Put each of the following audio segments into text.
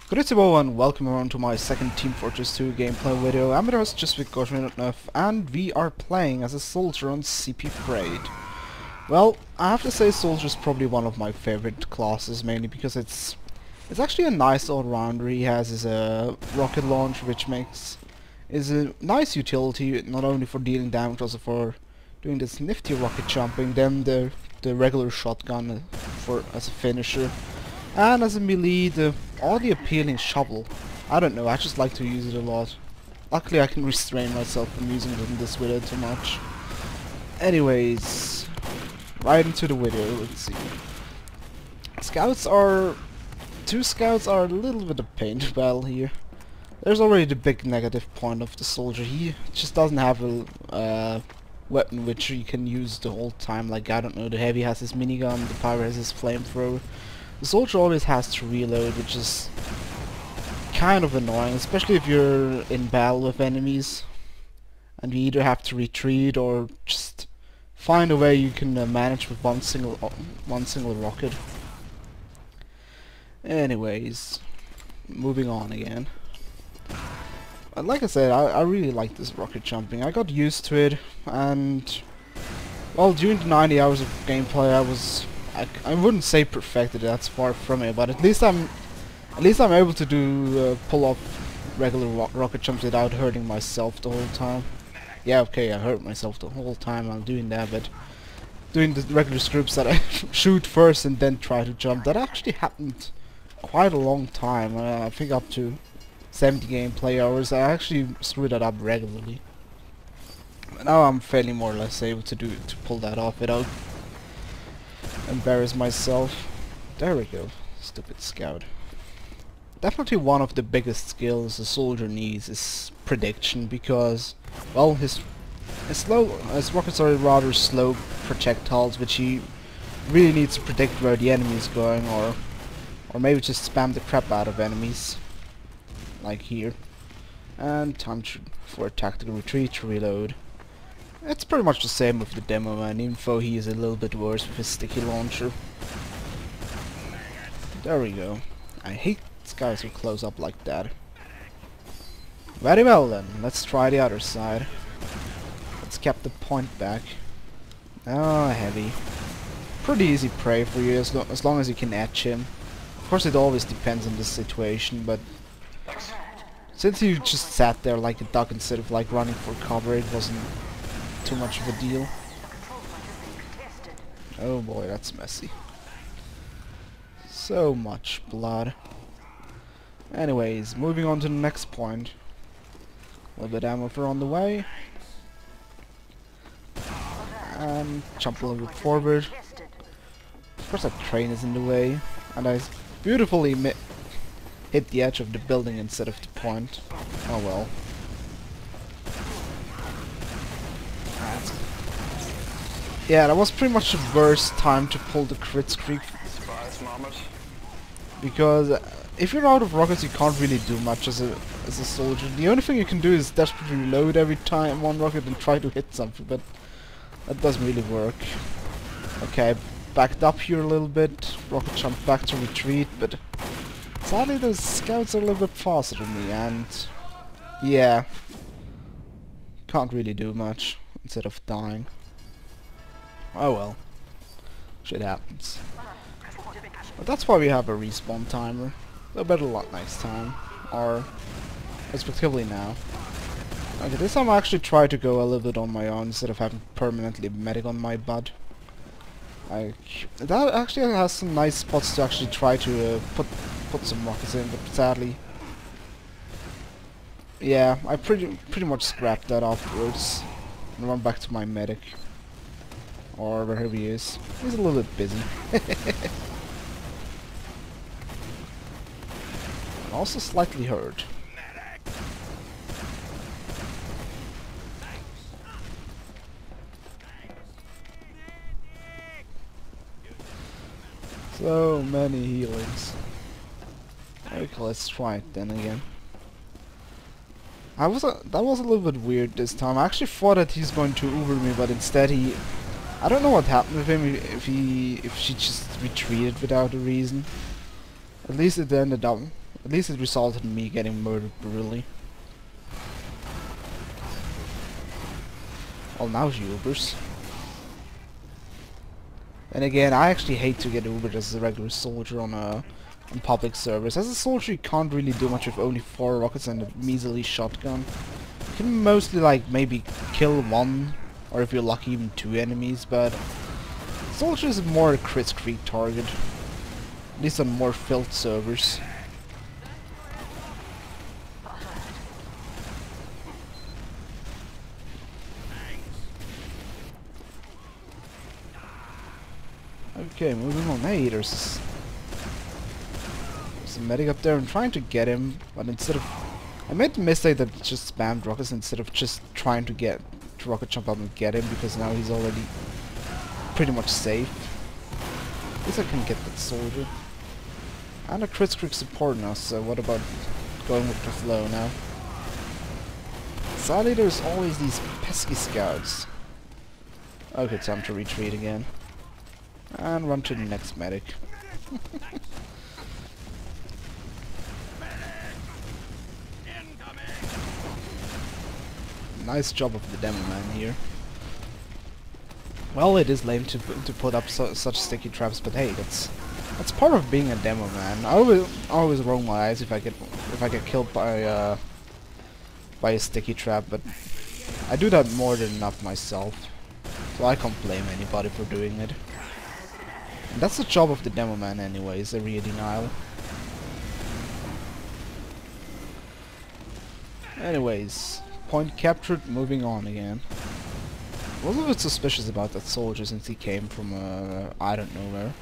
Konnichiwa and welcome around to my second Team Fortress 2 gameplay video. I'm your host just with and we are playing as a soldier on CP Parade. Well, I have to say soldier is probably one of my favorite classes, mainly because it's actually a nice all-rounder. He has his rocket launch, which is a nice utility, not only for dealing damage, also for doing this nifty rocket jumping. Then the regular shotgun as a finisher. And as a melee, the oddly appealing shovel. I don't know, I just like to use it a lot. Luckily I can restrain myself from using it in this video too much. Anyways, right into the video, let's see. Two scouts are a little bit of pain to battle here. There's already the big negative point of the soldier. He just doesn't have a weapon which he can use the whole time. Like, I don't know, the heavy has his minigun, the pirate has his flamethrower. The soldier always has to reload, which is kind of annoying, especially if you're in battle with enemies and you either have to retreat or just find a way you can manage with one single rocket. Anyways, moving on again. Like I said, I really like this rocket jumping. I got used to it, and well, during the 90 hours of gameplay I wouldn't say perfected, that's far from it, but at least I'm able to do pull off regular rocket jumps without hurting myself the whole time. Yeah, okay, I hurt myself the whole time while doing that, but doing the regular scripts that I shoot first and then try to jump, that actually happened quite a long time. I think up to 70 gameplay hours. I actually screw that up regularly. Now I'm fairly more or less able to pull that off without embarrass myself. There we go. Stupid scout. Definitely one of the biggest skills a soldier needs is prediction, because well, his rockets are rather slow projectiles, which he really needs to predict where the enemy is going, or maybe just spam the crap out of enemies like here. And time for a tactical retreat to reload. It's pretty much the same with the demo man, even though he is a little bit worse with his sticky launcher. There we go. I hate guys who close up like that. Very well then, let's try the other side. Let's cap the point back. Oh, heavy. Pretty easy prey for you as long as you can etch him. Of course it always depends on the situation, but since you just sat there like a duck instead of like running for cover, it wasn't too much of a deal. Oh boy, that's messy. So much blood. Anyways, moving on to the next point. A little bit of ammo for on the way. And jump a little bit forward. Of course that train is in the way. And I beautifully hit the edge of the building instead of the point. Oh well. Yeah, that was pretty much the worst time to pull the crit streak, because if you're out of rockets you can't really do much as a soldier. The only thing you can do is desperately reload every time one rocket and try to hit something, but that doesn't really work. Okay, backed up here a little bit, rocket jump back to retreat, but sadly those scouts are a little bit faster than me, and yeah, can't really do much instead of dying. Oh well, shit happens. But that's why we have a respawn timer. A better luck next time, or respectively now. Okay, this time I actually try to go a little bit on my own instead of having permanently medic on my butt. That actually has some nice spots to actually try to put some rockets in, but sadly, yeah, I pretty much scrapped that afterwards and run back to my medic. Or wherever he is. He's a little bit busy. And also slightly hurt. So many healings. Okay, let's try it then again. That was a little bit weird this time. I actually thought that he's going to Uber me, but instead I don't know what happened with him, if she just retreated without a reason. At least it ended up At least it resulted in me getting murdered brutally. Well, now she Ubers. And again, I actually hate to get Ubered as a regular soldier on public servers. As a soldier, you can't really do much with only 4 rockets and a measly shotgun. You can mostly, like, maybe kill 1, or if you're lucky, even 2 enemies, but soldier is more a crit streak target. At least on more filled servers. Okay, moving on. Hey, there's a medic up there. I'm trying to get him, but instead of... I made the mistake that just spammed rockets instead of just trying to get to rocket jump up and get him, because now he's already pretty much safe. At least I can get that soldier. And a crit streak supporting us, so what about going with the flow now? Sadly, there's always these pesky scouts. Okay, time to retreat again. And run to the next medic. Nice job of the demo man here. Well, it is lame to put up such sticky traps, but hey, that's part of being a demo man. I always roll my eyes if I get killed by a sticky trap, but I do that more than enough myself, so I can't blame anybody for doing it. And that's the job of the demo man anyways, area denial. Anyways, point captured, moving on again. I was a bit suspicious about that soldier since he came from I don't know where.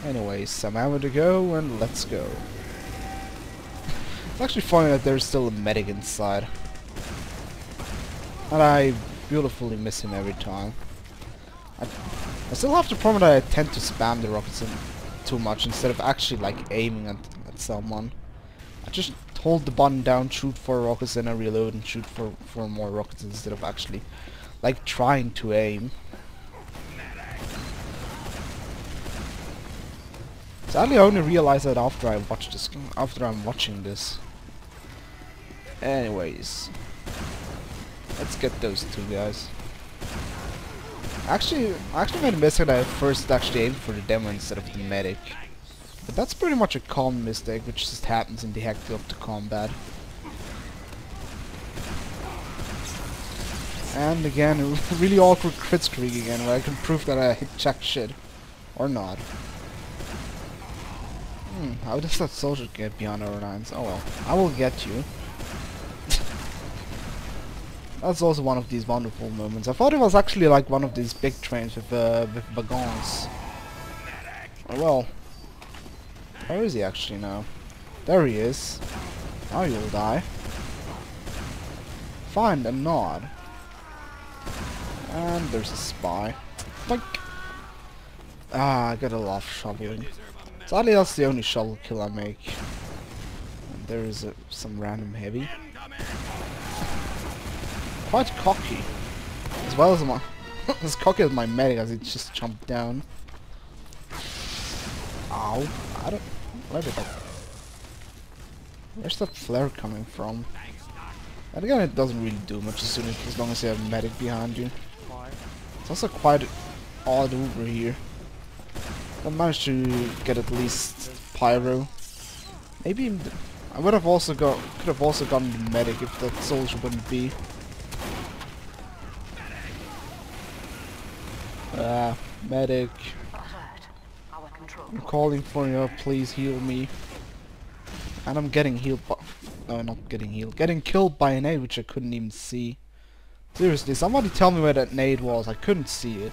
Anyways, some ammo to go and let's go. It's actually funny that there's still a medic inside. And I beautifully miss him every time. I still have the problem that I tend to spam the rockets too much instead of actually like aiming at someone. I just hold the button down, shoot 4 rockets, then I reload and shoot for more rockets instead of actually like trying to aim. Sadly, I only realized that after I'm watching this. Anyways, let's get those 2 guys. I actually made a mistake that I first actually aimed for the demo instead of the medic. But that's pretty much a common mistake which just happens in the hectic of the combat. And again, a really awkward crit streak again, where I can prove that I hit jack shit. Or not. How does that soldier get beyond our lines? Oh well, I will get you. That's also one of these wonderful moments. I thought it was actually like one of these big trains with wagons. Oh well. Where is he actually now? There he is. Now you'll die. Find a nod. And there's a spy. Like, I got a lot of shoveling. Sadly, that's the only shovel kill I make. And there is some random heavy. Quite cocky, as well as as cocky as my medic as he just jumped down. Ow! I don't. Where's that flare coming from? And again, it doesn't really do much as long as you have a medic behind you. It's also quite odd over here. I managed to get at least pyro. Maybe I could have also gotten the medic if that soldier wouldn't be. Medic. I'm calling for you, please heal me. And I'm getting healed by... No, not getting healed. Getting killed by a nade which I couldn't even see. Seriously, somebody tell me where that nade was. I couldn't see it.